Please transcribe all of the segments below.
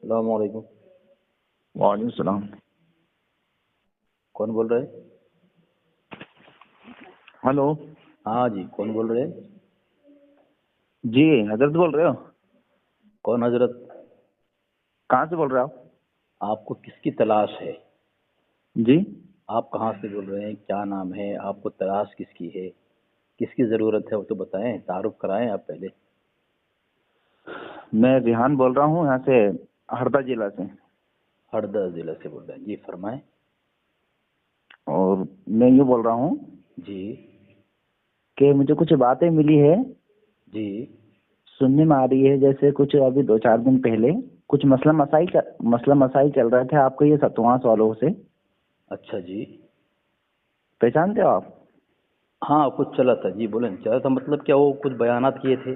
السلام علیکم. وعلیکم السلام. کون بول رہے ہیں؟ ہلو. ہاں جی، کون بول رہے ہیں؟ جی حضرت بول رہے ہو؟ کون حضرت؟ کہاں سے بول رہے ہو آپ؟ آپ کو کس کی تلاش ہے؟ جی آپ کہاں سے بول رہے ہیں؟ کیا نام ہے؟ آپ کو تلاش کس کی ہے؟ کس کی ضرورت ہے وہ تو بتائیں، تعارف کرائیں آپ پہلے. میں ریحان بول رہا ہوں، یہاں سے ہردا ضلع سے. ہردا ضلع سے بول رہے ہیں؟ جی فرمائیں. اور میں یوں بول رہا ہوں جی کہ مجھے کچھ باتیں ملی ہے، جی سننے میں آ رہی ہے، جیسے کچھ ابھی 2-4 دن پہلے کچھ مسئلہ مسائل چل رہے تھے آپ کے یہ ستواس والوں سے. اچھا جی. پہچانتے ہو آپ؟ ہاں کچھ چلا تھا. جی بولیں. چلا تھا مطلب کیا؟ وہ کچھ بیانات کیے تھے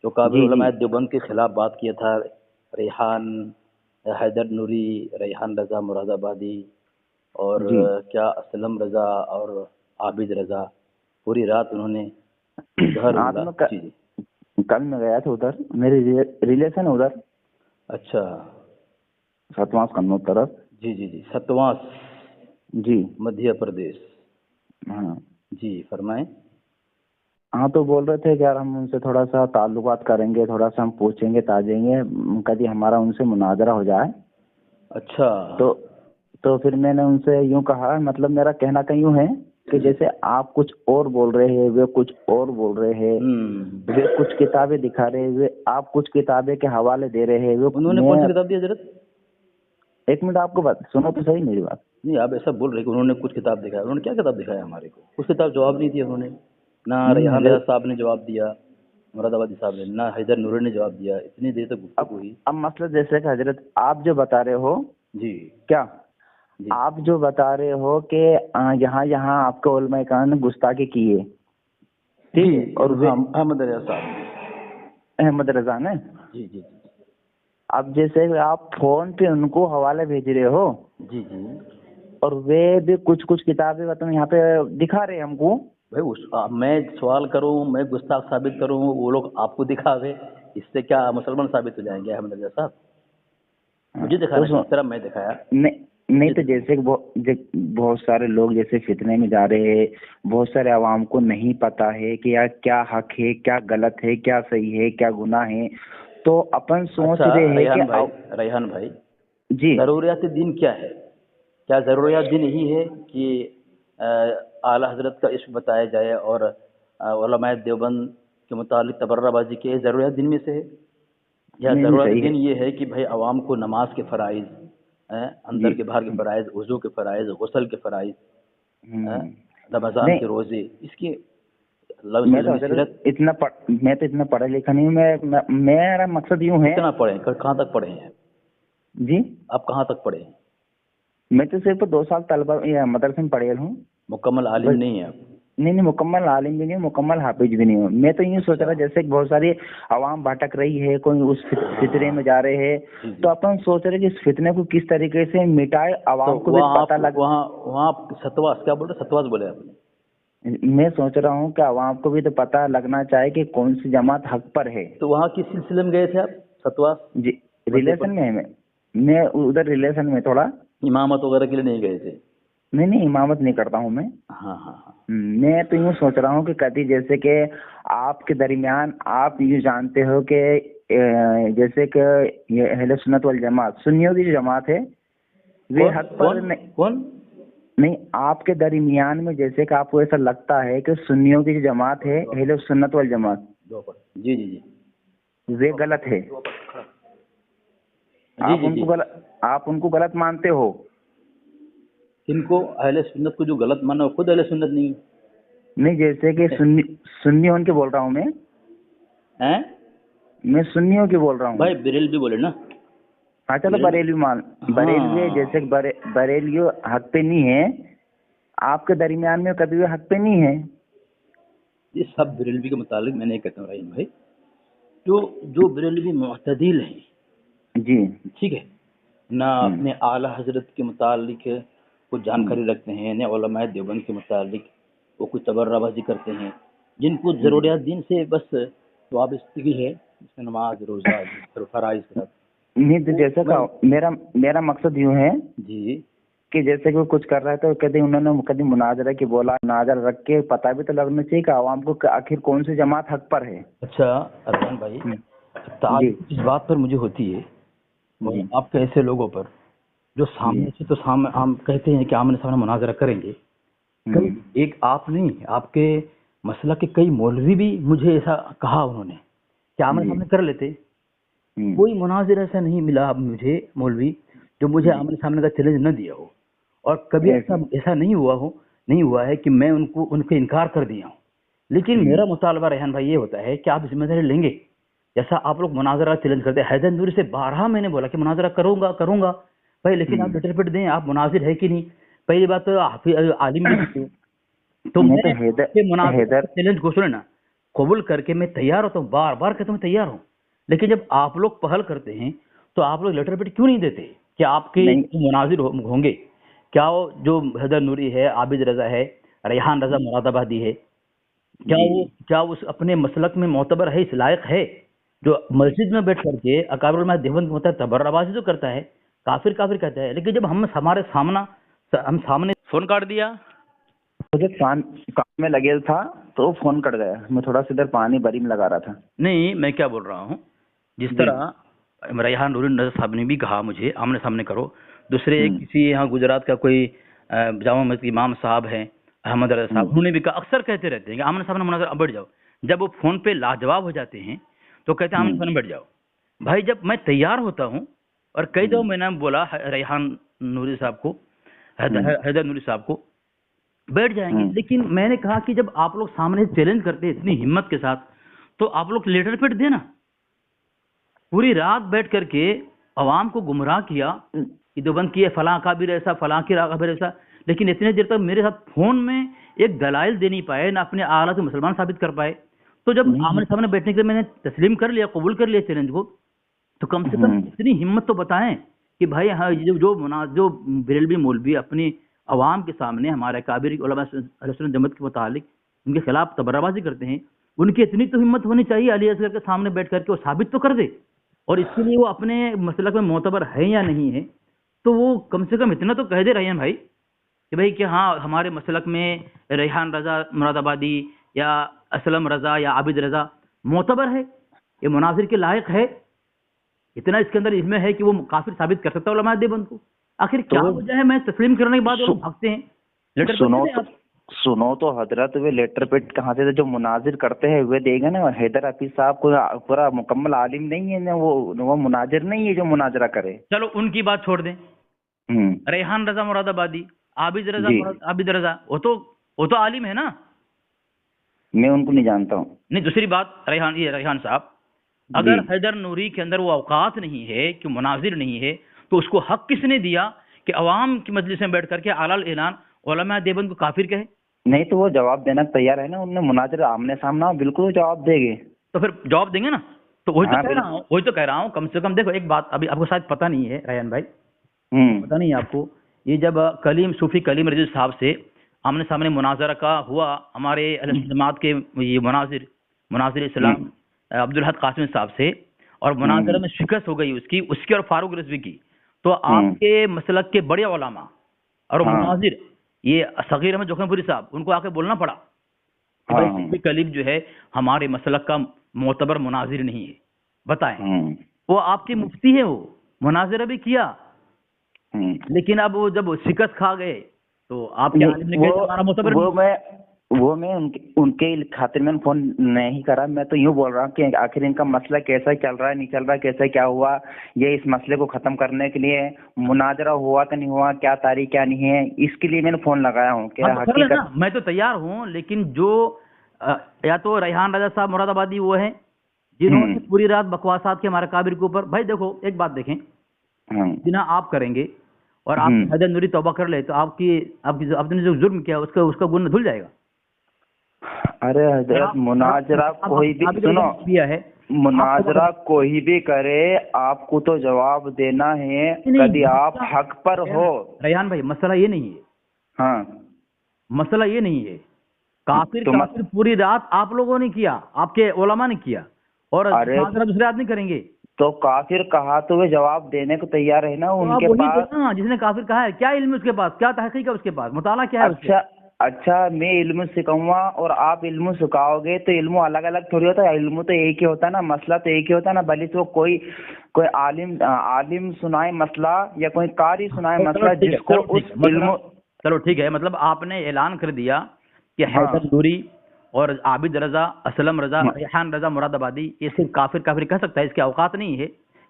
جو کابل جی جی علماء دیوبند کے خلاف بات کیا تھا. ریحان حیدر نوری، ریحان رضا مراد آبادی، اور جی کیا اسلم رضا اور عابد رضا، پوری رات انہوں نے ادھر ہاں تو املا. میں جی جی. کل میں گیا تھا ادھر، میری ریلیشن ہے ادھر اچھا. ستواس قنور طرف. جی جی جی. ستواس جی مدھیہ پردیش. ہاں. جی فرمائیں. ہاں تو بول رہے تھے کہ یار ہم ان سے تھوڑا سا تعلقات کریں گے، تھوڑا سا ہم پوچھیں گے تاجیں گے، کبھی ہمارا ان سے مناظرہ ہو جائے. اچھا. تو پھر میں نے ان سے یوں کہا، مطلب میرا کہنا کہ یوں ہے کہ جیسے آپ کچھ اور بول رہے ہیں، وہ کچھ اور بول رہے ہیں، وہ کچھ کتابیں دکھا رہے ہیں، آپ کچھ کتابیں کے حوالے دے رہے ہیں. انہوں نے کون سی کتاب دی حضرت؟ ایک منٹ آپ کو سنو تو صحیح میری بات. نہیں آپ ایسا بول رہے کہ انہوں نے کچھ کتاب دکھایا. انہوں نے کیا کتاب دکھایا ہمارے کو؟ کچھ کتاب جواب نہیں دیا انہوں نے. نہ نہیں ریحان رضا حضرت، صاحب نے جواب دیا، مراد آبادی صاحب نے، نہ حیدر نوری نے جواب دیا. اتنی دیر تک گفتگو ہوئی. اب مسئلہ جیسے کہ حضرت آپ جو بتا رہے ہو، جی کیا جی. آپ جو بتا رہے ہو کہ یہاں آپ کے علماء کرام نے گستاخی کی ہے، ٹھیک جی ہے، اور وہ ہاں احمد رضا صاحب. احمد رضا نے. جی جی جی اب جیسے آپ فون پہ ان کو حوالے بھیج رہے ہو، جی جی. اور وہ بھی کچھ کتابیں مطلب یہاں پہ دکھا رہے ہیں ہم کو. بھائی میں سوال کروں، میں گستاخ ثابت کروں، وہ لوگ آپ کو دکھاوے، اس سے کیا مسلمان ثابت ہو جائیں گے احمد رضا صاحب؟ مجھے تو دکھانا چاہیے، اس طرح میں دکھایا. نہیں تو جیسے بہت سارے لوگ جیسے فتنے میں جا رہے ہیں، بہت سارے عوام کو نہیں پتا ہے کہ یار کیا حق ہے، کیا غلط ہے، کیا صحیح ہے، کیا گناہ ہے. تو اپن سوچ اچھا رہے ہیں کہ ریحان بھائی جی ضروریات دین کیا ہے؟ کیا ضروریات دین یہی ہے کہ اعلیٰ حضرت کا عشق بتایا جائے اور علماء دیوبند کے متعلق تبرہ بازی کی ضروریات دین میں سے ہے؟ یا نہیں ضرورت صحیح ہے. دین یہ ہے کہ بھائی عوام کو نماز کے فرائض، اندر جی کے باہر کے فرائض، وضو کے فرائض، غسل کے فرائض، ہوں. رمضان نہیں کے روزے، اس کی لفظ میں تو علمی حضرت سیرت. میں تو اتنا پڑھا لکھا نہیں ہوں. میرا مقصد یوں ہے. کتنا پڑھے ہیں؟ کہاں تک پڑھے ہیں جی آپ؟ کہاں تک پڑھے ہیں؟ میں تو صرف 2 سال طلبہ مدرسے میں پڑھے ہوں. مکمل عالم بس نہیں ہے آپ؟ نہیں مکمل عالم بھی نہیں ہوں، مکمل حافظ بھی نہیں ہوں. میں تو یوں سوچ اچھا. رہا جیسے کہ بہت ساری عوام بھٹک رہی ہے، کوئی اس فطرے میں جا رہے ہیں، جی جی. تو اپن سوچ رہے کہ اس فتنے کو کس طریقے سے مٹائے، تو عوام کو بھی وہاں پتہ لگ. وہاں ستواس کیا بول رہے؟ ستواس بولے آپ نے؟ میں سوچ رہا ہوں کہ عوام کو بھی تو پتہ لگنا چاہے کہ کون سی جماعت حق پر ہے. تو وہاں کس سلسلے میں گئے تھے آپ؟ ستواس جی مدھیہ ریلیشن میں ہے. میں ادھر ریلیشن میں تھوڑا. امامت وغیرہ کے لیے نہیں گئے تھے؟ نہیں امامت نہیں کرتا ہوں میں. ہاں ہاں ہاں. میں تو یوں سوچ رہا ہوں کہ کبھی جیسے کہ آپ کے درمیان آپ یوں جانتے ہو کہ جیسے کہ یہ اہل سنت والجماعت سنیوں کی جو جماعت ہے وہ حق پر کون نہیں، آپ کے درمیان میں جیسے کہ آپ کو ایسا لگتا ہے کہ سنیوں کی جو جماعت ہے اہل سنت والجماعت، جی جی جی وہ غلط ہے. جی جی جی. آپ ان کو غلط مانتے ہو. ان کو اہل سنت کو جو غلط مانا وہ خود اہل سنت نہیں نہیں جیسے کہ سنی ان کے بول رہا ہوں ہے. میں سنیوں کی بول رہا ہوں. بھائی بریلوی بولے نا. ہاں چلو بریلوی جیسے بریلوی حق پہ نہیں ہے، آپ کے درمیان میں کبھی وہ حق پہ نہیں ہے. یہ سب بریلوی کے متعلق میں نہیں کہتا ہوں رحیم بھائی. جو بریلوی معتدل ہیں، جی ٹھیک ہے، نہ اپنے اعلیٰ حضرت کے متعلق کچھ جانکاری رکھتے ہیں، نہ علماء دیوبند کے متعلق وہ کچھ تبرہ بازی کرتے ہیں، جن کو ضروریات دین سے بس وابستگی ہے، جس میں نماز روزہ فرائض کے ساتھ. नहीं तो जैसे का मेरा मकसद यूं है जी कि जैसे कि वो कुछ कर रहा है तो कभी उन्होंने कभी मुनाजरा की बोला, मुनाजरा रख के पता भी तो लगना चाहिए कि आवाम को कि आखिर कौन सी जमात हक पर है। अच्छा अरमान भाई, जी ताज्जुब इस बात पर मुझे होती है और जी आपके ऐसे लोगों पर जो जी सामने से तो सामने हम कहते हैं कि आमने सामने मुनाजरा करेंगे, कई एक आप नहीं आपके मसला के कई मौलवी भी मुझे ऐसा कहा उन्होंने कि आमने सामने कर लेते। कोई मुनाजिर ऐसा नहीं मिला अब मुझे मौलवी जो मुझे आमने सामने का चैलेंज न दिया हो, और कभी ऐसा ऐसा नहीं हुआ है कि मैं उनके इनकार कर दिया हूँ। लेकिन मेरा मुतालबा रेहान भाई ये होता है कि आप जिम्मेदारी लेंगे। जैसा आप लोग मुनाजरा चैलेंज करते हैं, हैदर नूरी से 12 मैंने बोला कि मुनाजरा करूंगा भाई, लेकिन आप लेटर पेट दें, आप मुनाजिर है कि नहीं। पहली बात तो आलिम भी नहीं हो, तो नहीं मैं तो आपके मुनाजरा हैदर चैलेंज को सुने ना कबूल करके मैं तैयार होता हूँ, बार बार कहता हूँ मैं तैयार हूँ। लेकिन जब आप लोग पहल करते हैं तो आप लोग लेटर पेट क्यों नहीं देते कि आपके नहीं मुनाजिर होंगे? क्या वो जो हैदर नूरी है, आबिद रजा है, रेहान रजा मुरादाबादी है, क्या उस अपने मसलक में मोतबर है, इस लायक है जो मस्जिद में बैठ करके अकाबिर उलमा देवबंद होता है तबर्राबाजी तो करता है, काफिर कहता है। लेकिन जब हम सामने फोन काट दिया। मुझे काम में लगे था तो फोन कट गया, मैं थोड़ा सा इधर पानी बरी में लगा रहा था। नहीं, मैं क्या बोल रहा हूँ, जिस तरह रेहान नूरी नजर साहब ने भी कहा मुझे आमने सामने करो, दूसरे किसी यहाँ गुजरात का कोई जामा मस्जिद इमाम साहब हैं अहमद रजा साहब, उन्होंने भी कहा, अक्सर कहते रहते हैं कि आमने सामने मुनाजरा बैठ जाओ। जब वो फोन पे लाजवाब हो जाते हैं तो कहते हैं आमने सामने बैठ जाओ। भाई जब मैं तैयार होता हूँ, और कई दफा मैंने बोला रेहान नूरी साहब को, हैदर नूरी साहब को, बैठ जाएंगे। लेकिन मैंने कहा कि जब आप लोग सामने चैलेंज करते हैं इतनी हिम्मत के साथ, तो आप लोग लेटर पेट देना। पूरी रात बैठ करके अवाम को गुमराह किया कि देवबंद की फलां काबिर ऐसा, फलां की काबिर ऐसा, लेकिन इतने देर तक मेरे साथ फोन में एक दलाइल दे नहीं पाए, ना अपने आला से मुसलमान साबित कर पाए। तो जब आमने सामने बैठने के लिए मैंने तस्लीम कर लिया, कबूल कर लिया चैलेंज को, तो कम से कम इतनी हिम्मत तो बताएं कि भाई हाँ, जो बरेलवी मौलवी अपनी अवाम के सामने हमारे काबिर उलमा जमात के मुतालिक उनके खिलाफ तबर्राबाजी करते हैं, उनकी इतनी तो हिम्मत होनी चाहिए अली असगर के सामने बैठ करके वो साबित तो कर दे। और इसके लिए वो अपने मसलक में मोतबर है या नहीं है, तो वो कम से कम इतना तो कह दे रेहान भाई कि भाई कि हाँ हमारे मसलक में रेहान रजा मुरादाबादी या असलम रजा या आबिद रजा मोतबर है, ये मुनाजिर के लायक है। इतना इसके अंदर इसमें है कि वो काफिर साबित कर सकता है उलमा देवबंद को। आखिर क्या वजह है मैं तस्लीम करने के बाद वो भागते हैं? लेटर सुनो तो हजरत, वे लेटर पेट कहाँ से जो मुनाजिर करते हैं वे देगा ना। हैदर हफीज साहब को पूरा मुकम्मल आलिम नहीं है ना, वो मुनाजिर नहीं है जो मुनाजरा करे। चलो उनकी बात छोड़ दें, रेहान रजा मुरादाबादी, आबिद रजा वो तो आलिम है ना। मैं उनको नहीं जानता हूँ। नहीं, दूसरी बात रेहान साहब, अगर हैदर नूरी के अंदर वो औकात नहीं है कि मुनाजिर नहीं है, तो उसको हक किसने दिया कि अवाम की मजलिस में बैठ करके आलाल ऐलान उलमा देवबंद को काफिर कहे? नहीं तो वो जवाब देना तैयार है ना, उनने मुनाजिर आमने सामना बिल्कुल जवाब देंगे। तो फिर जवाब देंगे ना। तो वही तो कह रहा हूँ कम से कम देखो एक बात अभी आपको शायद पता नहीं है रेहान भाई, पता नहीं है आपको, ये जब सूफी कलीम रजी साहब से आमने सामने मुनाजरा का हुआ, हमारे जमात के ये मुनाजिर इस्लाम अब्दुल हक कासिम साहब से, और मुनाजरा में शिकस्त हो गई उसकी और फारूक रिजवी की, तो आपके मसलक के बड़े उलमा और मुनाजिर ये सगीर अहमद जोखमपुरी साहब, उनको आके बोलना पड़ा कि भाई सूफी कलीम जो है हमारे मसलक का मोतबर मुनाजिर नहीं है, बताएं। वो आपके मुफ्ती है, वो मुनाजरा भी किया, लेकिन अब वो जब शिकस्त खा गए तो आप क्या हमारा मोतबर वो मैं उनके खातिर में फोन नहीं करा। मैं तो यूँ बोल रहा हूँ कि आखिर इनका मसला कैसा चल रहा है, नहीं चल रहा, कैसे क्या हुआ, ये इस मसले को खत्म करने के लिए मुनाजरा हुआ कि नहीं हुआ, क्या तारीख क्या नहीं है, इसके लिए मैंने फोन लगाया हूँ। क्या हकीकत मैं तो तैयार हूँ, लेकिन जो या तो रेहान रजा साहब मुरादाबादी वो है जिन्होंने पूरी रात बकवासात के हमारे काबिर के ऊपर, भाई देखो एक बात देखें, बिना आप करेंगे और आप हैदर नूरी तौबा कर ले तो आपने जो जुर्म किया उसका गुनाह धुल जाएगा। अरे हजरत, मुनाजरा कोई भी सुनो, मुनाजरा कोई भी करे आपको तो जवाब देना है, कभी आप हक पर हो। रेहान भाई मसला ये नहीं है, हाँ मसला ये नहीं है, काफिर पूरी रात आप लोगों ने किया, आपके उलमा ने किया, और दूसरे आदमी करेंगे। تو کافر کہا تو وہ جواب دینے کو تیار ہے نا ان کے پاس. جس نے کافر کہا ہے کیا علم اس کے پاس, کیا تحقیق ہے اس کے پاس, مطالعہ کیا ہے؟ اچھا میں علم سکھاؤں گا اور آپ علم سکھاؤ گے تو علم الگ الگ تھوڑی ہوتا ہے, علم تو ایک ہی ہوتا ہے نا, مسئلہ تو ایک ہی ہوتا ہے نا. بھلی تو کوئی عالم سنائے مسئلہ یا کوئی قاری سنائے مسئلہ جس کو اس علم. چلو ٹھیک ہے, مطلب آپ نے اعلان کر دیا کہ حیدر نوری اور عابد رضا, اسلم رضا, ریحان رضا مراد آبادی یہ صرف کافر کہہ سکتا ہے, اس کے اوقات نہیں ہے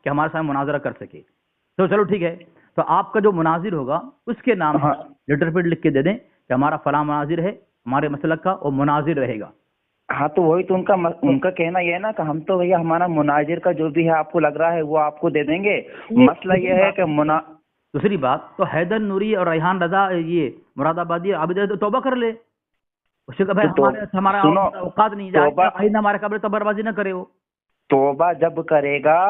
کہ ہمارے ساتھ مناظرہ کر سکے. تو چلو ٹھیک ہے, تو آپ کا جو مناظر ہوگا اس کے نام لیٹر پیڈ لکھ کے دے دیں کہ ہمارا فلاں مناظر ہے, ہمارے مسلک کا وہ مناظر رہے گا. ہاں تو وہی تو ان کا کہنا یہ ہے نا کہ ہم تو بھیا ہمارا مناظر کا جو بھی ہے آپ کو لگ رہا ہے وہ آپ کو دے دیں گے. مسئلہ یہ ہے کہ دوسری بات تو حیدر نوری اور ریحان رضا یہ مراد آبادی عابد رضا توبہ کر لے, اس سے ہمارا اوقات نہیں جائے, ہمارے قبر تبر بازی نہ کرے. وہ توبہ جب کرے گا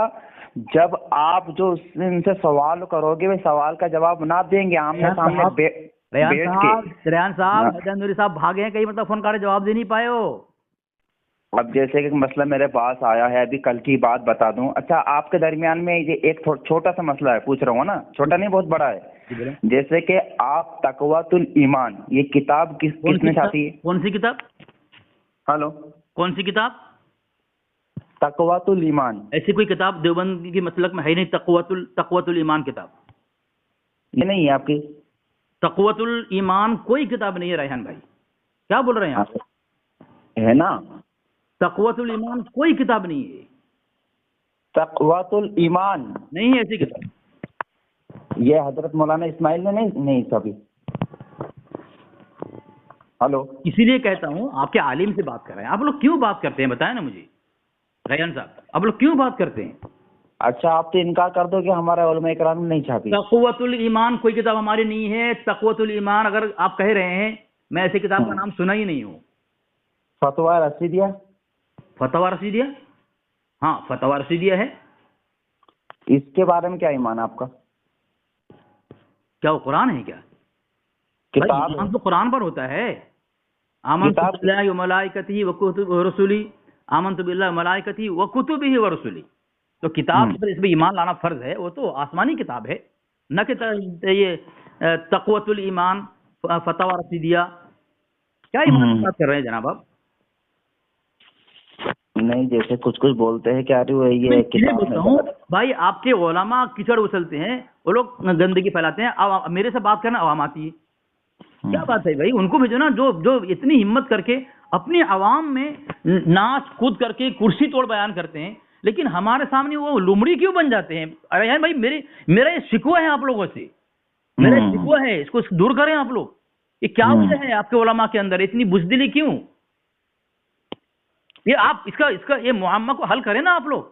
جب آپ جو ان سے سوال کرو گے وہ سوال کا جواب نہ دیں گے آمنے سامنے. ریحان صاحب, حیدر نوری صاحب بھاگے ہیں کہیں, مطلب فون کر جواب دے نہیں پائے ہو. اب جیسے کہ مسئلہ میرے پاس آیا ہے, ابھی کل کی بات بتا دوں. اچھا آپ کے درمیان میں یہ ایک چھوٹا سا مسئلہ ہے, پوچھ رہا ہوں نا, چھوٹا نہیں بہت بڑا ہے. جیسے کہ آپ تقویۃ الایمان یہ کتاب کس نے چھاپی ہے؟ کون سی کتاب؟ ہلو, کون سی کتاب؟ تقویۃ الایمان. ایسی کوئی کتاب دیوبند کی مسلک میں ہے نہیں. تقویۃ الایمان کتاب یہ نہیں ہے آپ کی؟ تقویۃ الایمان کوئی کتاب نہیں ہے ریحان بھائی, کیا بول رہے ہیں آپ؟ ہے نا, تقویۃ الایمان کوئی کتاب نہیں ہے. تقویۃ الایمان نہیں ہے ایسی کتاب. یہ حضرت مولانا اسماعیل نے نہیں چھاپی. ہلو, اسی لیے کہتا ہوں آپ کے عالم سے بات کر رہے ہیں. آپ لوگ کیوں بات کرتے ہیں بتائیں نا مجھے ریحان صاحب, آپ لوگ کیوں بات کرتے ہیں؟ اچھا آپ تو انکار کر دو کہ ہمارے علماء کرام نے نہیں چھاپی. تقویۃ الایمان کوئی کتاب ہماری نہیں ہے. تقویۃ الایمان اگر آپ کہہ رہے ہیں, میں ایسی کتاب کا نام سنا ہی نہیں ہوں. فتویٰ رشیدیہ. فتویٰ رشیدیہ, ہاں فتویٰ رشیدیہ ہے. اس کے بارے میں کیا ایمان آپ کا؟ کیا وہ قرآن ہے کیا؟ کتاب تو قرآن پر ہوتا ہے. آمنت باللہ و ملائکتہ و کتبہ و رسلہ, آمنت باللہ و ملائکتہ و کتبہ و رسلہ. تو کتاب پر اس میں ایمان لانا فرض ہے, وہ تو آسمانی کتاب ہے, نہ کہ یہ تقویۃ الایمان فتویٰ رشیدیہ. کیا ایمان کی بات کر رہے ہیں جناب آپ؟ نہیں, جیسے کچھ بولتے ہیں کیا یہ کتاب بھائی آپ کے علماء کچڑ اچھلتے ہیں, وہ لوگ گندگی پھیلاتے ہیں, میرے سے بات کرنا عوام آتی ہے. کیا بات ہے بھائی, ان کو بھی جو نا جو اتنی ہمت کر کے اپنی عوام میں ناچ کود کر کے کرسی توڑ بیان کرتے ہیں, لیکن ہمارے سامنے وہ لومڑی کیوں بن جاتے ہیں؟ ارے بھائی میرا یہ شکوہ ہے آپ لوگوں سے, میرا یہ شکوہ ہے, اس کو دور کریں آپ لوگ. یہ کیا وجہ ہے آپ کے علماء کے اندر اتنی بزدلی کیوں؟ یہ آپ اس کا یہ معاملہ کو حل کریں نا آپ لوگ.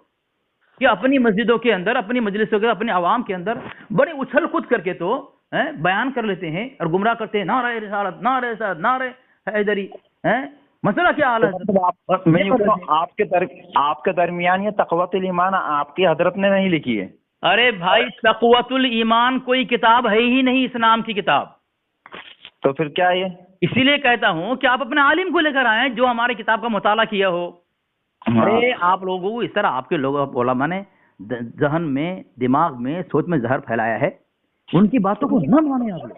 کہ اپنی مسجدوں کے اندر, اپنی مجلسوں کے, اپنے عوام کے اندر بڑے اچھل کود کر کے تو بیان کر لیتے ہیں اور گمراہ کرتے ہیں. نعرہ رسالت, نعرہ رسالت, نعرہ حیدری. مسئلہ کیا حال ہے آپ کے درمیان؟ یہ تقویۃ الایمان آپ کی حضرت نے نہیں لکھی ہے. ارے بھائی تقویۃ الایمان کوئی کتاب ہے ہی نہیں, اس نام کی کتاب. تو پھر کیا یہ؟ اسی لیے کہتا ہوں کہ آپ اپنے عالم کو لے کر آئیں جو ہماری کتاب کا مطالعہ کیا ہو. ارے آپ لوگوں کو اس طرح آپ کے لوگ علماء نے ذہن میں, دماغ میں, سوچ میں زہر پھیلایا ہے, ان کی باتوں کو نہ مانیں آپ لوگ.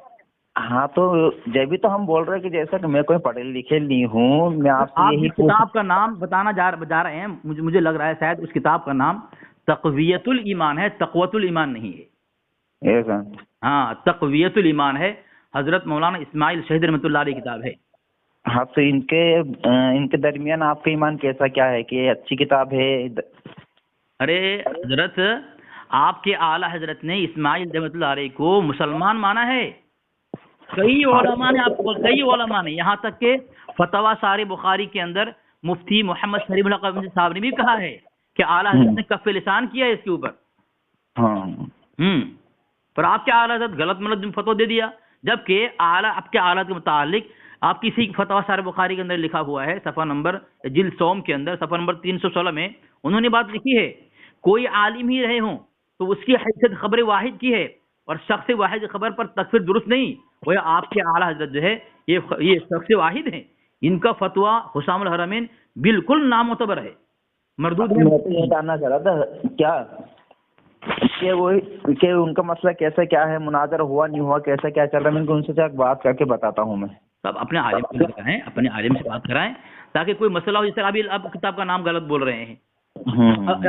ہاں تو جبھی تو ہم بول رہے ہیں کہ جیسا کہ میں کوئی پڑھے لکھے نہیں ہوں, میں آپ سے یہی کتاب کا نام بتانا جا رہے ہیں. مجھے لگ رہا ہے شاید اس کتاب کا نام تقویۃ الایمان ہے, تقویۃ الایمان نہیں ہے. ہاں تقویۃ الایمان ہے, حضرت مولانا اسماعیل شہید رحمۃ اللہ علیہ کتاب ہے. ہاں تو ان کے درمیان آپ کا ایمان کیسا کیا ہے کہ اچھی کتاب ہے؟ ارے حضرت آپ کے اعلیٰ حضرت نے اسماعیل رحمۃ اللہ علیہ کو مسلمان مانا ہے. کئی علماء نے یہاں تک کہ فتویٰ صحیح بخاری کے اندر مفتی محمد شریف اللہ صاحب نے بھی کہا ہے کہ اعلیٰ حضرت نے کف لسان کیا ہے اس کے اوپر. پر آپ کے اعلیٰ حضرت غلط فتویٰ دے دیا, جبکہ آپ کے اعلیٰ کے متعلق آپ کسی فتویٰ صحیح بخاری کے اندر لکھا ہوا ہے, صفحہ نمبر جلد سوم کے اندر صفحہ نمبر 316 میں انہوں نے بات لکھی ہے, کوئی عالم ہی رہے ہوں تو اس کی حیثیت خبر واحد کی ہے, اور شخص واحد خبر پر تکفیر درست نہیں. وہ آپ کے اعلیٰ حضرت جو ہے یہ شخص واحد ہیں, ان کا فتویٰ حسام الحرمین بالکل نامعتبر ہے. मरदूद है। मैं तो ये जानना चाह रहा था क्या कि उनका मसला कैसा क्या है, मुनाजरा हुआ नहीं हुआ, कैसा क्या चल रहा है, मैं उनसे जाकर बात करके बताता हूँ मैं। तब अपने आलिम को कराएं, अपने आलिम से बात कराएं, ताकि कोई मसला हो। जैसे अभी आप किताब का नाम गलत बोल रहे हैं,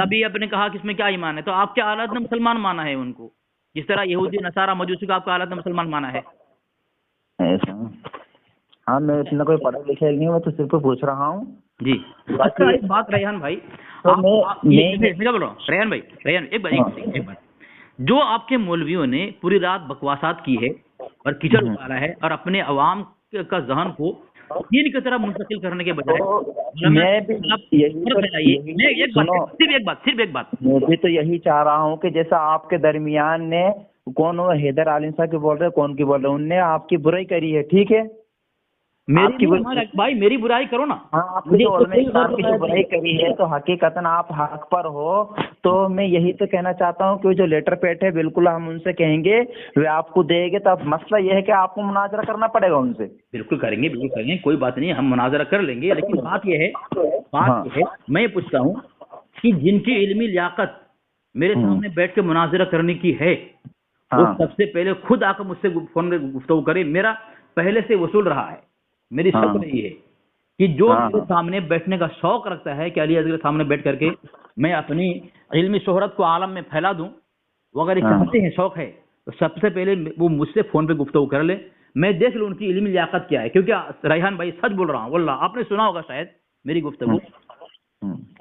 अभी आपने कहा कि इसमें क्या ईमान है, तो आपके आलत ने मुसलमान माना है उनको, जिस तरह यहूदी नसारा मजूसी का आपका आलत ने मुसलमान माना है। ऐसा? हाँ, मैं इतना कोई पढ़ा लिखा नहीं हूँ, मैं तो सिर्फ पूछ रहा हूँ जी। अच्छा, एक बात रेहान भाई, तो मैं क्या बोल रहा हूँ रेहान भाई, रेहान एक बात, जो आपके मौलवियों ने पूरी रात बकवासात की है और कीचड़ उतारा है और अपने अवाम का जहन को दीन की तरफ मुंतकिल करने के बजाय, सिर्फ एक बात मैं भी तो यही चाह रहा हूँ कि जैसा आपके दरमियान ने कौन वो हैदर आलिम साहब की बोल रहे, कौन की बोल रहे, उनने आपकी बुराई करी है, ठीक है, मेरी भाई मेरी बुराई करो ना। हाँ, आपने जो बुराई करी है तो हकीकतन आप हक पर हो। तो मैं यही तो कहना चाहता हूँ कि जो लेटर पेट है बिल्कुल हम उनसे कहेंगे, वे आपको देंगे। तब मसला यह है कि आपको मुनाजरा करना पड़ेगा उनसे। बिल्कुल करेंगे, कोई बात नहीं, हम मुनाजरा कर लेंगे। लेकिन बात यह है, मैं पूछता हूँ कि जिनकी इल्मी लियाकत मेरे सामने बैठ के मुनाजरा करने की है, वो सबसे पहले खुद आकर मुझसे फोन में गुफ्तगू करे। मेरा पहले से वसूल रहा है, मेरी शर्त नहीं है कि जो मेरे सामने बैठने का शौक रखता है कि अली असगर के सामने बैठ करके मैं अपनी इल्मी शोहरत को आलम में फैला दूं, वो अगर चाहते हैं, शौक है, तो सबसे पहले वो मुझसे फोन पे गुफ्तगू कर ले, मैं देख लूं उनकी इल्मी लियाकत क्या है। क्योंकि रेहान भाई सच बोल रहा हूँ, वल्लाह आपने सुना होगा शायद मेरी गुफ्तगू,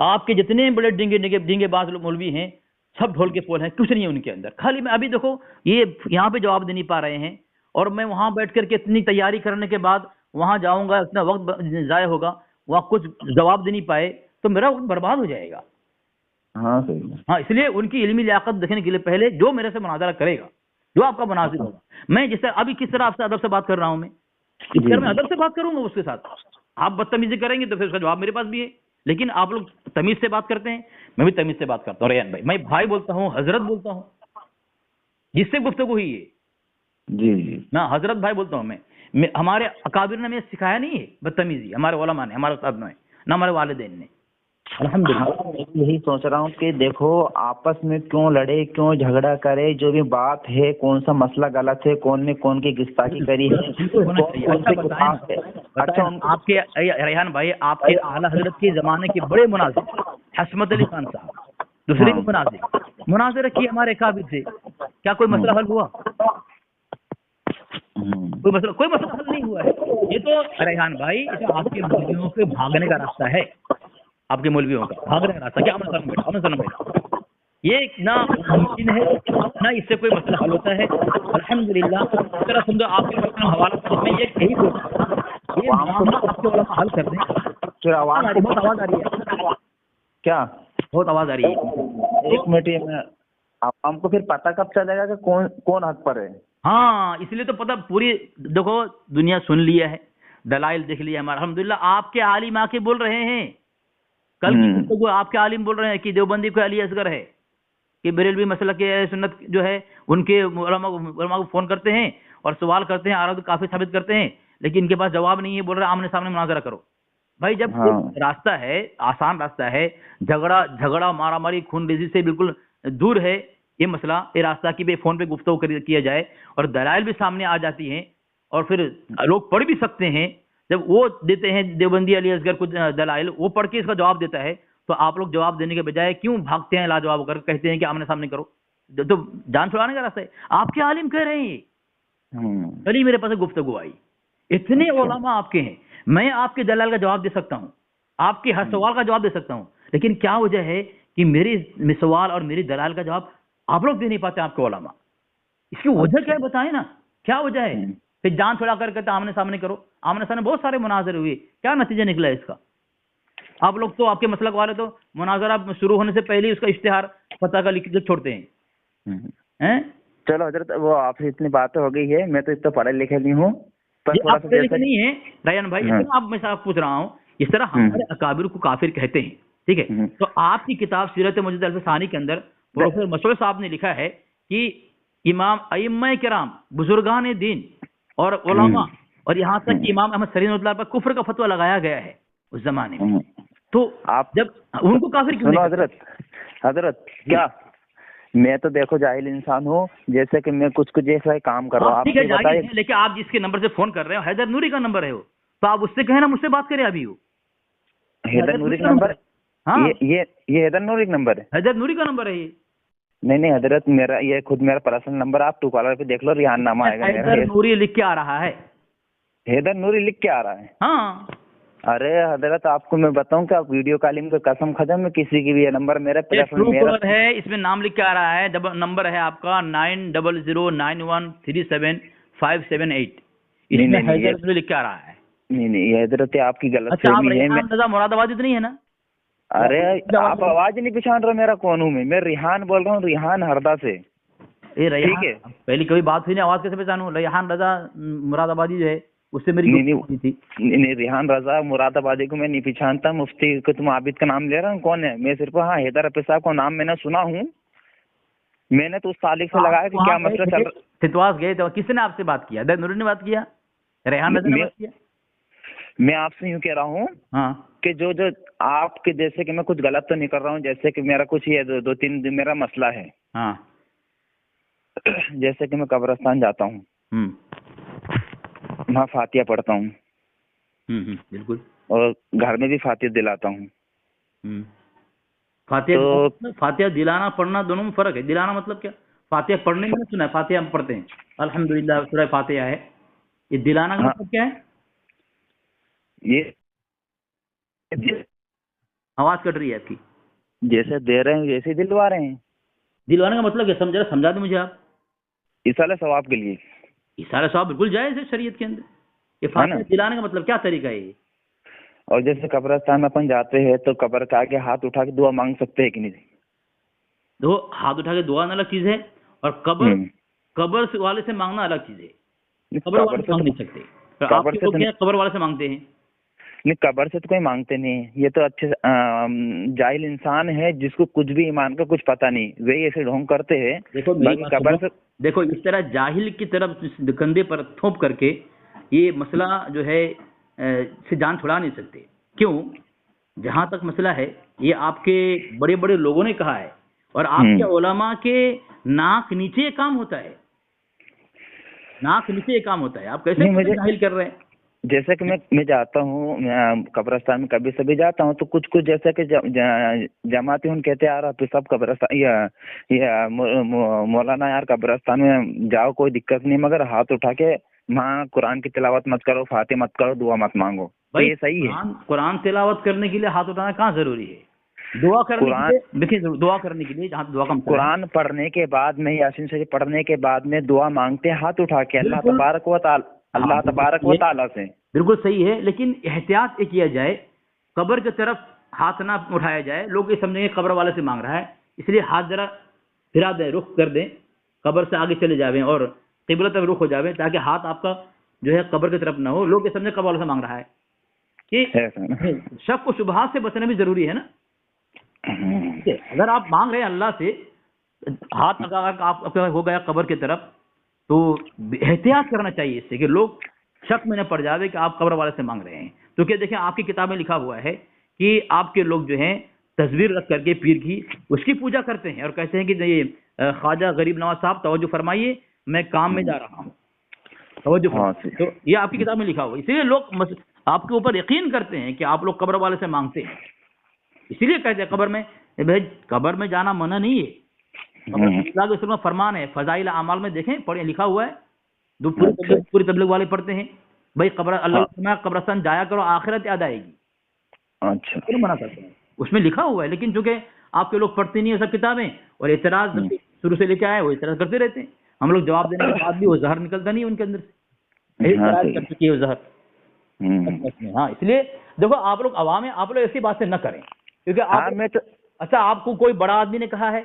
आपके जितने बड़े डिंगे बाज मौलवी हैं, सब ढोल के पोल हैं, कुछ नहीं है उनके अंदर। खाली मैं अभी देखो ये यहाँ पे जवाब दे नहीं पा रहे हैं, और मैं वहां बैठ करके इतनी तैयारी करने के बाद वहां जाऊंगा, इतना वक्त जाया होगा, वहां कुछ जवाब दे नहीं पाए तो मेरा वक्त बर्बाद हो जाएगा। हाँ, इसलिए उनकी इल्मी लियाकत देखने के लिए पहले जो मेरे से मुनाजरा करेगा, जो आपका मुनाजिर होगा, मैं जिस तरह अभी किस तरह आपसे अदब से बात कर रहा हूं, मैं इस तरह मैं अदब से बात करूंगा उसके साथ। आप बदतमीजी करेंगे तो फिर उसका जवाब मेरे पास भी है। लेकिन आप लोग तमीज से बात करते हैं, मैं भी तमीज से बात करता हूँ। रेहान भाई, मैं भाई बोलता हूँ, हजरत बोलता हूँ, जिससे गुफ्तगू हुई है जी ना, हजरत भाई बोलता हूँ मैं। हमारे अकाबिर ने हमें सिखाया नहीं है बदतमीजी, हमारे उलमा ने, हमारे उस्ताद ने, ना हमारे वालिदैन ने। अल्हम्दुलिल्लाह, मैं यही सोच रहा हूँ कि देखो आपस में क्यों लड़े, क्यों झगड़ा करे, जो भी बात है, कौन सा मसला गलत है, कौन ने कौन की गुस्ताखी करी है, अच्छा आपके रेहान भाई, आपके आला हजरत के जमाने के बड़े मुनाजिर हसमत अली खान साहब, दूसरे भी मुनाजिर किए हमारे काबिल से, क्या कोई मसला हल हुआ? कोई मसला हल नहीं हुआ है। ये तो रेहान भाई, आपके मौलवियों के भागने का रास्ता है, आपके मौलवियों का भागने का रास्ता। क्या बेटा, ये ना मुमकिन है ना इससे कोई मसला हल होता है। अल्हम्दुलिल्लाह, इस तरह समझो आपके मसला हवाला में यही बोलता हूं, ये मामला आपके उलमा हल कर दें। आवाज आ रही है क्या? बहुत आवाज आ रही है। एक मिनट में हमको फिर पता कब चलेगा कि कौन हक पर है? हाँ, इसलिए तो पता पूरी देखो दुनिया सुन लिया है, दलाइल देख लिया हमारा। अल्हम्दुलिल्लाह, आपके आलिम आके बोल रहे हैं, कल की तो आपके आलिम बोल रहे हैं कि देवबंदी को अली असगर है, कि बरेलवी मसलक के सुन्नत जो है उनके उलमा को फोन करते हैं और सवाल करते हैं, आरद काफी साबित करते हैं, लेकिन इनके पास जवाब नहीं है, बोल रहे आमने सामने मुनाजरा करो। भाई जब रास्ता है, आसान रास्ता है, झगड़ा मारा मारी खून रेजी से बिल्कुल दूर है ये मसला, ये रास्ता की भी फोन पे गुफ्तगू किया जाए और दलाइल भी सामने आ जाती हैं, और फिर लोग पढ़ भी सकते हैं। जब वो देते हैं देवबंदी अली असगर कुछ दलाइल, वो पढ़ के इसका जवाब देता है, तो आप लोग जवाब देने के बजाय क्यों भागते हैं लाजवाब होकर, कहते हैं कि आमने सामने करो, तो जान छुड़ाने का रास्ता है। आपके आलिम कह रहे हैं, कल ही मेरे पास गुफ्तगू आई, इतने उलमा आपके हैं, मैं आपके दलाल का जवाब दे सकता हूँ, आपके हर सवाल का जवाब दे सकता हूँ, लेकिन क्या वजह है कि मेरे सवाल और मेरी दलाल का जवाब आप लोग दे नहीं पाते, आपके उलमा। इसकी वजह क्या है बताएं ना, क्या वजह है? फिर जान छुड़ा कर कहते आमने सामने करो। आमने सामने बहुत सारे मुनाजरे हुए, क्या नतीजा निकला है इसका? आप लोग तो, आपके मसलक वाले तो मुनाजरा शुरू होने से पहले ही उसका इश्तिहार पता का लिख छोड़ते हैं। चलो हजरत, वो आपसे इतनी बातें हो गई है, मैं तो इतना पढ़ा लिखा नहीं हूँ, नहीं है रेहान भाई, आप मैं आपसे पूछ रहा हूँ, इस तरह हमारे अकाबिर को काफिर कहते हैं, ठीक है? तो आपकी किताब सीरत मौजूद अल्फसानी के अंदर प्रोफेसर मशहूर साहब ने लिखा है कि इमाम अइम्मा किराम, बुजुर्गान दीन और उलमा, और यहाँ तक कि इमाम अहमद सरीन पर कुफ्र का फतवा लगाया गया है उस जमाने में। تو आप जब उनको काफिर क्यों सुनो नहीं हजरत, हजरत क्या, मैं तो देखो जाहिल इंसान हूँ, जैसे कि मैं कुछ कुछ जैसा काम कर रहा हूँ, आप ठीक है, ये जाहिल बताइए। है, लेकिन आप जिसके नंबर से फोन कर रहे हो हैदर नूरी का नंबर है वो, तो आप उससे कहें ना मुझसे बात करें अभी। वो हैदर नूरी का नंबर? हाँ, ये हैदर नूरी का नंबर है? हैदर नूरी का नंबर है ये। नहीं हजरत, मेरा ये खुद मेरा पर्सनल नंबर, आप ट्रूकॉलर पे देख लो, रिहान नामा आएगा मेरा। हैदर नूरी लिख के आ रहा है। हैदर नूरी लिख के आ रहा है? हाँ, अरे हजरत, आपको मैं बताऊं क्या, वीडियो कॉलिंग पे कसम खत्म में किसी की भी ये नंबर मेरा पर्सनल मेरा ट्रूकॉलर है, इसमें नाम लिख के आ रहा है, नंबर है आपका 9009137578, इसमें हैदर नूरी लिख के आ रहा है। नहीं ये हजरत आपकी गलत अच्छा, आप फहमी है। रेहान रजा मुरादाबादी तो नहीं है ना? अरे आप आवाज नहीं पहचान रहे, मेरा कौन हूँ मैं रिहान बोल रहा हूँ, रिहान हरदा से। ये रेहान, ठीक है, पहली कभी बात हुई नहीं, आवाज कैसे पहचानूं? रेहान रजा मुरादाबादी जो है उससे मेरी गुफ्तगू थी। नहीं रिहान रजा मुरादाबादी को मैं नहीं पहचानता। मुफ्ती को तुम आबिद का नाम ले रहा हूँ, कौन है? मैं सिर्फ हाँ हैदर हफीज साहब का नाम मैंने सुना हूँ, मैंने तो उस तालिक से लगाया कि क्या मसला चल रहा। सितवास गए तो किसने आपसे बात किया? हैदर नूरी ने बात किया, रेहान रजा ने बात किया? मैं आपसे यूँ कह रहा हूँ कि जो जो आपके जैसे कि मैं कुछ गलत तो नहीं कर रहा हूँ, जैसे कि मेरा कुछ ये दो तीन दिन मेरा मसला है। जैसे कि मैं कब्रिस्तान जाता हूँ, वहाँ फातिहा पढ़ता हूँ, बिल्कुल, और घर में भी फातिहा दिलाता हूँ। फातिहा दिलाना पढ़ना दोनों में फर्क है। दिलाना मतलब क्या? फातिहा पढ़ने में सुना है, फातिहा हम पढ़ते हैं, अल्हम्दुलिल्लाह सूरह फातिहा है। ये दिलाना का मतलब क्या है? ये आवाज कट रही है आपकी। जैसे दे रहे हैं वैसे दिलवा रहे हैं। दिलवाने का मतलब क्या? समझा दो मुझे आप। इसाले सवाब के लिए। इसाले सवाब बिल्कुल जायज है शरीयत के अंदर। ये फातिहा दिलाने का मतलब क्या तरीका है ये? और जैसे कब्रिस्तान में अपन जाते हैं तो कब्र के आगे हाथ उठा के दुआ मांग सकते हैं कि नहीं? दो हाथ उठा के दुआ अलग चीज है, और कब्र वाले से मांगना अलग चीज है। कब्र वाले से मांग नहीं सकते। तो आप लोग क्या कब्र वाले से मांगते हैं? नहीं, कब्र से तो कोई मांगते नहीं। ये तो अच्छे जाहिल इंसान है जिसको कुछ भी ईमान का कुछ पता नहीं, वही ऐसे ढोंग करते हैं। देखो कब्र से, देखो इस तरह जाहिल की तरफ कंधे पर थोप करके ये मसला जो है से जान छुड़ा नहीं सकते। क्यों? जहां तक मसला है ये आपके बड़े बड़े लोगों ने कहा है, और आपके उलमा के नाक नीचे काम होता है, नाक नीचे काम होता है। आप कैसे जाहिल कर रहे हैं? जैसे कि मैं जाता हूँ कब्रिस्तान में, कभी सभी जाता हूँ तो कुछ कुछ जैसे कि जमाती हूँ कहते आ रहा तो सब कब्रिस्तान या मौलाना यार कब्रिस्तान में जाओ कोई दिक्कत नहीं, मगर हाथ उठा के वहाँ कुरान की तिलावत मत करो, फातिहा मत करो, दुआ मत मांगो। भाई ये सही है? कुरान तिलावत करने के लिए हाथ उठाना कहाँ जरूरी है? दुआ करने के लिए, देखिए दुआ करने के लिए जहाँ दुआ का कुरान पढ़ने के बाद में, यासीन शरीफ पढ़ने के बाद में दुआ मांगते हैं हाथ उठा के अल्लाह तबारक व तआला से। बिल्कुल सही है, लेकिन एहतियात ये किया जाए, कब्र की तरफ हाथ ना उठाया जाए। लोग ये समझेंगे कब्र वाले से मांग रहा है, इसलिए हाथ जरा फिरा दें, रुख कर दें, कब्र से आगे चले जावे और किबला तक रुख हो जावे, ताकि हाथ आपका जो है कब्र की तरफ ना हो। लोग ये समझे कब्र वाले से मांग रहा है। कि शक व शुबहात से बचना भी जरूरी है ना। अगर आप मांग रहे हैं अल्लाह से, हाथ अगर आपका हो गया कब्र की तरफ, तो एहतियात करना चाहिए इससे कि लोग शक में न पड़ जावे कि आप कब्र वाले से मांग रहे हैं। तो क्या देखें, आपकी किताब में लिखा हुआ है कि आपके लोग जो हैं तस्वीर रख करके पीर की उसकी पूजा करते हैं, और कहते हैं कि ये ख्वाजा गरीब नवाज साहब तवज्जो फरमाइए, मैं काम में जा रहा हूँ, तवज्जो। तो ये आपकी किताब में लिखा हुआ है। इसलिए लोग आपके ऊपर यकीन करते हैं कि आप लोग कब्र वाले से मांगते हैं, इसीलिए कहते हैं कब्र में। भाई कब्र में जाना मना नहीं है, कब्र फरमान है, फजाइल अमाल में देखें, पढ़े लिखा हुआ है, पूरी तबलीग वाले पढ़ते हैं भाई कब्र अल्लाह कब्रस्तान जाया करो, आखिरत याद आएगी। अच्छा, क्यों मना करते हैं? उसमें लिखा हुआ है, लेकिन चूंकि आपके लोग पढ़ते नहीं है सब किताबें, और एतराज शुरू से लेके आए वो एतराज करते रहते हैं। हम लोग जवाब देने के बाद भी वो जहर निकलता नहीं उनके अंदर से, एतराज कर चुकी है वो जहर। हाँ, इसलिए देखो आप लोग अवाम है, आप लोग ऐसी बातें न करें, क्योंकि आप अच्छा आपको कोई बड़ा आदमी ने कहा है,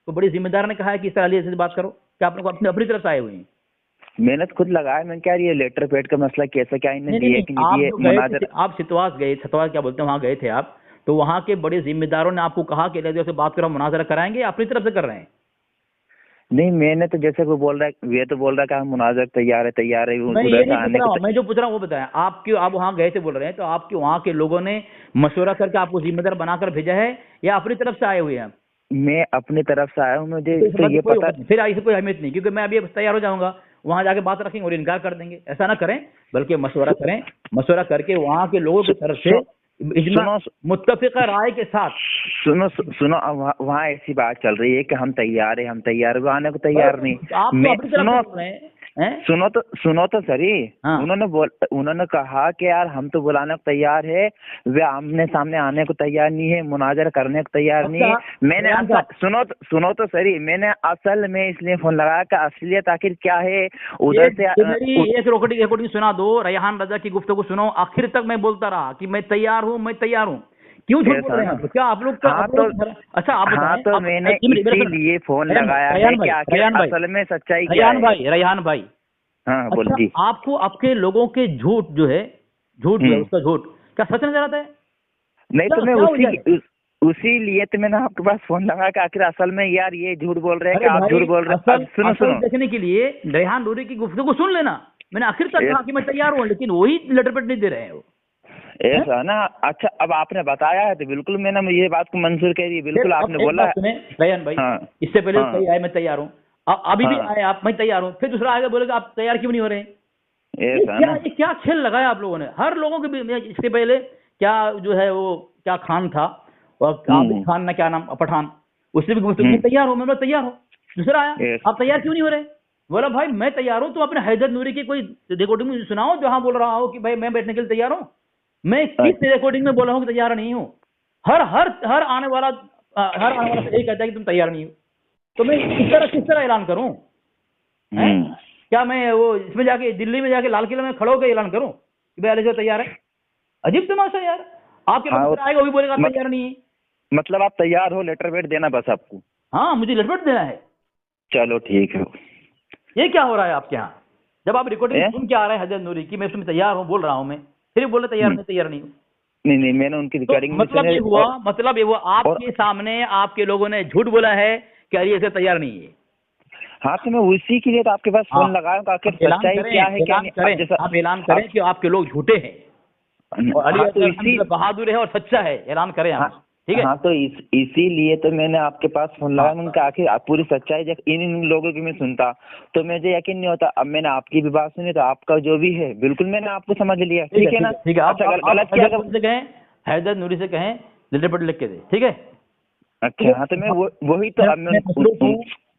कोई बड़ी जिम्मेदार ने कहा है कि इस तरह से बात करो, क्या आप लोग अपनी तरफ से आए हुए हैं? मेहनत खुद लगाया। मैं क्या ये लेटर पेड का मसला कैसा क्या इन्हें दिए कि नहीं दिए? आप सितवास गए, छतवास क्या बोलते हैं, वहां गए थे आप, तो वहां के बड़े जिम्मेदारों ने आपको कहा कि से बात करो, मुनाजरा कराएंगे, अपनी तरफ से कर रहे हैं? नहीं, मैंने तो जैसे कोई बोल रहा है, ये तो बोल रहा है कि हम मुनाजर तैयार है मैं उधर ये से नहीं आने पूछ रहा को हूँ, मैं जो पूछ रहा हूँ वो बताया आप वहाँ गए थे बोल रहे हैं, तो आपके वहाँ के लोगों ने मशवरा करके आपको जिम्मेदार बनाकर भेजा है या अपनी तरफ से आए हुए हैं? मैं अपनी तरफ से आया हूँ, मुझे तो तो ये कोई पता। फिर इससे कोई अहमियत नहीं, क्योंकि मैं अभी तैयार हो जाऊंगा, वहां जाके बात रखेंगे और इनकार कर देंगे। ऐसा ना करें, बल्कि मशवरा करें, मशवरा करके वहां के लोगों की तरफ से इजमा मुत्तफिका राय के साथ। सुनो, वहाँ ऐसी बात चल रही है कि हम तैयार है, वो आने को तैयार नहीं। आप तो अपनी तरफ से बोल रहे हैं। सुनो तो सही। हाँ। उन्होंने कहा कि यार हम तो बुलाने को तैयार है, वे आमने सामने आने को तैयार नहीं है, मुनाजर करने को तैयार नहीं है। मैंने सुनो तो सही, मैंने असल में इसलिए फोन लगाया कि असलियत आखिर क्या है उधर से। मेरी एक रिकॉर्डिंग सुना दो, रेहान रजा की गुफ्तगू सुनो, आखिर तक मैं बोलता रहा कि मैं तैयार हूँ। क्यों झूठ बोल रहे हैं आप? क्या आप लोग अच्छा आप बताएं। हाँ, तो मैंने इसीलिए फोन लगाया है कि आखिर असल में सच्चाई क्या है। रेहान भाई, हाँ बोलिए। अच्छा, आपको आपके लोगों के झूठ जो है उसका झूठ क्या सच नजर आता है? नहीं, तो मैं उसी लिए तो मैंने आपके पास फोन लगाया कि आखिर असल में यार ये झूठ बोल रहे हैं कि आप झूठ बोल रहे हैं। सुनो देखने के लिए रेहान नूरी की गुफ्तगू सुन लेना। मैंने आखिर तक कहा कि मैं तैयार हूँ, लेकिन वही लेटर पेड नहीं दे रहे हैं वो। ऐसा ना, अच्छा अब आपने बताया है तो बिल्कुल मैंने ये बात को मंजूर कर दी, बिल्कुल आपने बोला है। रेहान भाई, इससे पहले कहीं आए मैं तैयार हूँ, अभी भी आए आप मैं तैयार हूँ, फिर दूसरा आगे बोलेगा आप तैयार क्यों नहीं हो रहे? ये क्या खेल लगाया आप लोगों ने हर लोगों के। इसके पहले क्या जो है वो क्या खान था, और आबिद खान ना क्या नाम पठान, उससे भी मैं तैयार हूँ, मैं तैयार हूँ। दूसरा आया आप तैयार क्यों नहीं हो रहे? बोला भाई मैं तैयार हूँ, तो अपने हैदर नूरी की कोई रिकॉर्डिंग मुझे सुनाओ जहां बोल रहा हूँ कि भाई मैं बैठने के लिए तैयार हूँ। मैं किस रिकॉर्डिंग में बोला हूँ कि तैयार नहीं हूँ? हर आने वाला यही कहता है कि तुम तैयार नहीं हो, तो मैं किस तरह ऐलान करूं? क्या मैं वो इसमें जाके दिल्ली में जाके लाल किले में खड़ा होकर ऐलान करूं कि भाई अली तैयार है? अजीब तमाशा यार। आपके पास आएगा वो भी बोलेगा तैयार नहीं है। मतलब आप तैयार हो, लेटर पेड देना बस आपको? हाँ, मुझे लेटर पेड देना है। चलो ठीक है। ये क्या हो रहा है आपके यहाँ? जब आप रिकॉर्डिंग सुन के आ रहे हैं हैदर नूरी की, मैं उसमें तैयार हूँ बोल रहा हूँ, मैं फिर बोल रहे तैयार नहीं हूँ। नहीं, मैंने उनकी रिकॉर्डिंग मतलब ये हुआ आपके सामने आपके लोगों ने झूठ बोला है कि अली ऐसे तैयार नहीं है। हाँ, तो मैं उसी के लिए तो आपके पास फोन लगाया कि आखिर सच्चाई क्या है क्या नहीं। आप ऐलान करें कि आपके लोग झूठे हैं और अली बहादुर है और सच्चा है, ऐलान करें आप, ठीक है? हाँ, तो इसीलिए तो मैंने आपके पास फोन लगाया। उनका आखिर आप पूरी सच्चाई जब इन लोगों की मैं सुनता तो मुझे यकीन नहीं होता। अब मैंने आपकी भी बात सुनी तो आपका जो भी है बिल्कुल मैंने आपको समझ लिया। ठीक है ना? ठीक है, अच्छा, गलत क्या कहें, हैदर नूरी से कहें लेटर पेड लिख के दे, ठीक है? अच्छा, हाँ, तो मैं वही तो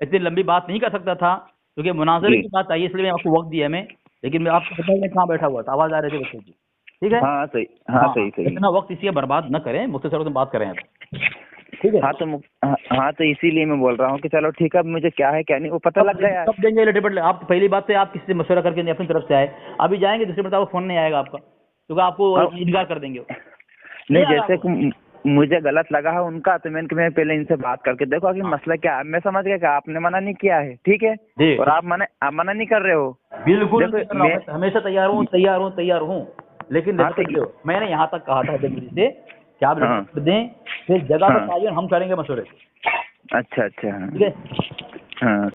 इतनी लंबी बात नहीं कर सकता था क्योंकि मुनाजरे की बात आई, इसलिए मैं आपको वक्त दिया। लेकिन मैं आपको पता है कहाँ बैठा हुआ था, आवाज आ रही थी बच्चों की, ठीक है? हाँ सही। इतना वक्त इसी बर्बाद न करें, मुख्तसर से बात करें आप, ठीक है? हाँ, तो इसीलिए मैं बोल रहा हूँ कि चलो ठीक है, मुझे क्या है क्या नहीं वो पता लग गया। कब देंगे लेटर पेड? आप पहली बात से आप किसी से मशवरा करके नहीं अपनी तरफ से आए, अभी जाएंगे दूसरी बात आपको फोन नहीं आएगा आपका, क्योंकि आपको इनकार कर देंगे। नहीं, जैसे मुझे गलत लगा है उनका, तो मैं पहले इनसे बात करके देखो कि मसला क्या है। मैं समझ गया कि आपने मना नहीं किया है, ठीक है, और आप मना नहीं कर रहे हो। बिल्कुल मैं हमेशा तैयार हूँ, लेकिन मैंने यहाँ तक कहा था दिल्ली से कि आप दें, फिर जगह बताइए, हम करेंगे मशवरे। अच्छा, ठीक है? हाँ।